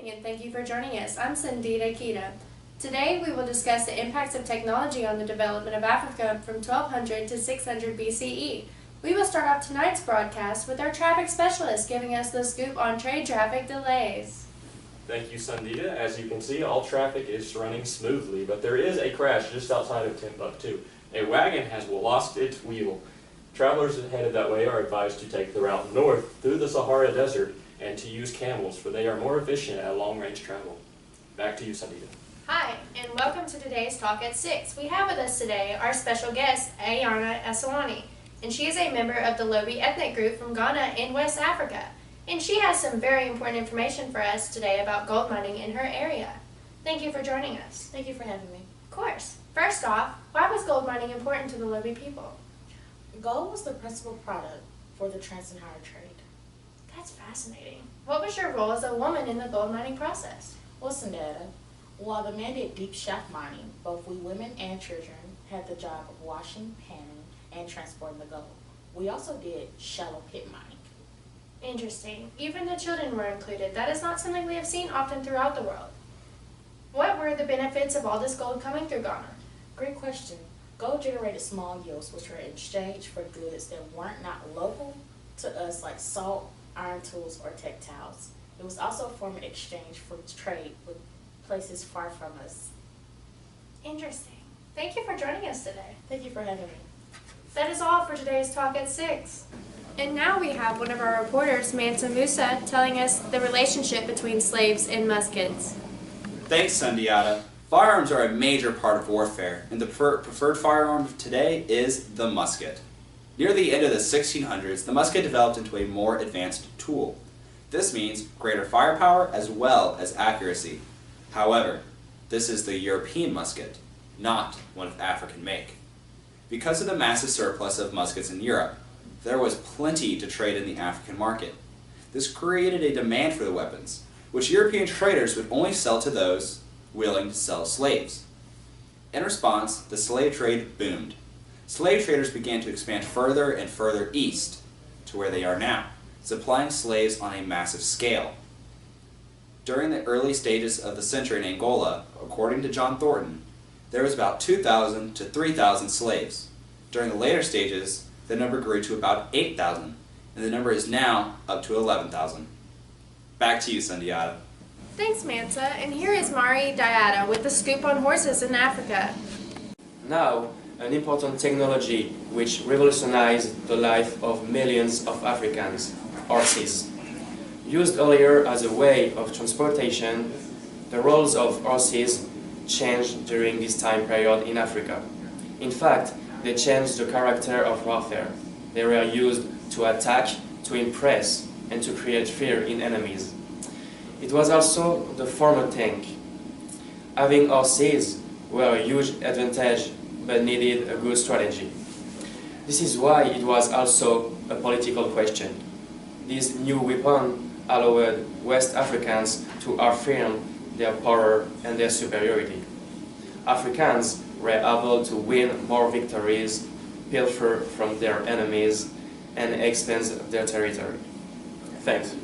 morning and thank you for joining us. I'm Sandita Kita. Today we will discuss the impacts of technology on the development of Africa from 1200 to 600 BCE. We will start off tonight's broadcast with our traffic specialist giving us the scoop on trade traffic delays. Thank you, Sandita. As you can see, all traffic is running smoothly, but there is a crash just outside of Timbuktu. A wagon has lost its wheel. Travelers headed that way are advised to take the route north through the Sahara Desert and to use camels, for they are more efficient at long-range travel. Back to you, Sandita. Hi, and welcome to today's Talk at 6. We have with us today our special guest, Ayana Asawani, and she is a member of the Lobi ethnic group from Ghana in West Africa. And she has some very important information for us today about gold mining in her area. Thank you for joining us. Thank you for having me. Of course. First off, why was gold mining important to the Lobi people? Gold was the principal product for the Trans-Saharan trade. That's fascinating. What was your role as a woman in the gold mining process? Well, Sandetta, while the men did deep shaft mining, both we women and children had the job of washing, panning, and transporting the gold. We also did shallow pit mining. Interesting. Even the children were included. That is not something we have seen often throughout the world. What were the benefits of all this gold coming through Ghana? Great question. Gold generated small yields which were in exchange for goods that weren't not local to us, like salt, iron tools, or textiles. It was also a form of exchange for trade with places far from us. Interesting. Thank you for joining us today. Thank you for having me. That is all for today's Talk at 6. And now we have one of our reporters, Mansa Musa, telling us the relationship between slaves and muskets. Thanks, Sundiata. Firearms are a major part of warfare, and the preferred firearm of today is the musket. Near the end of the 1600s, the musket developed into a more advanced tool. This means greater firepower as well as accuracy. However, this is the European musket, not one of African make. Because of the massive surplus of muskets in Europe, there was plenty to trade in the African market. This created a demand for the weapons, which European traders would only sell to those willing to sell slaves. In response, the slave trade boomed. Slave traders began to expand further and further east to where they are now, supplying slaves on a massive scale. During the early stages of the century in Angola, according to John Thornton, there was about 2,000 to 3,000 slaves. During the later stages, the number grew to about 8,000, and the number is now up to 11,000. Back to you, Sundiata. Thanks, Mansa. And here is Mari Diata with the scoop on horses in Africa. Now, an important technology which revolutionized the life of millions of Africans, horses. Used earlier as a way of transportation, the roles of horses changed during this time period in Africa. In fact, they changed the character of warfare. They were used to attack, to impress, and to create fear in enemies. It was also the former tank. Having horses were a huge advantage, but needed a good strategy. This is why it was also a political question. This new weapon allowed West Africans to affirm their power and their superiority. Africans were able to win more victories, pilfer from their enemies, and expand their territory. Thanks.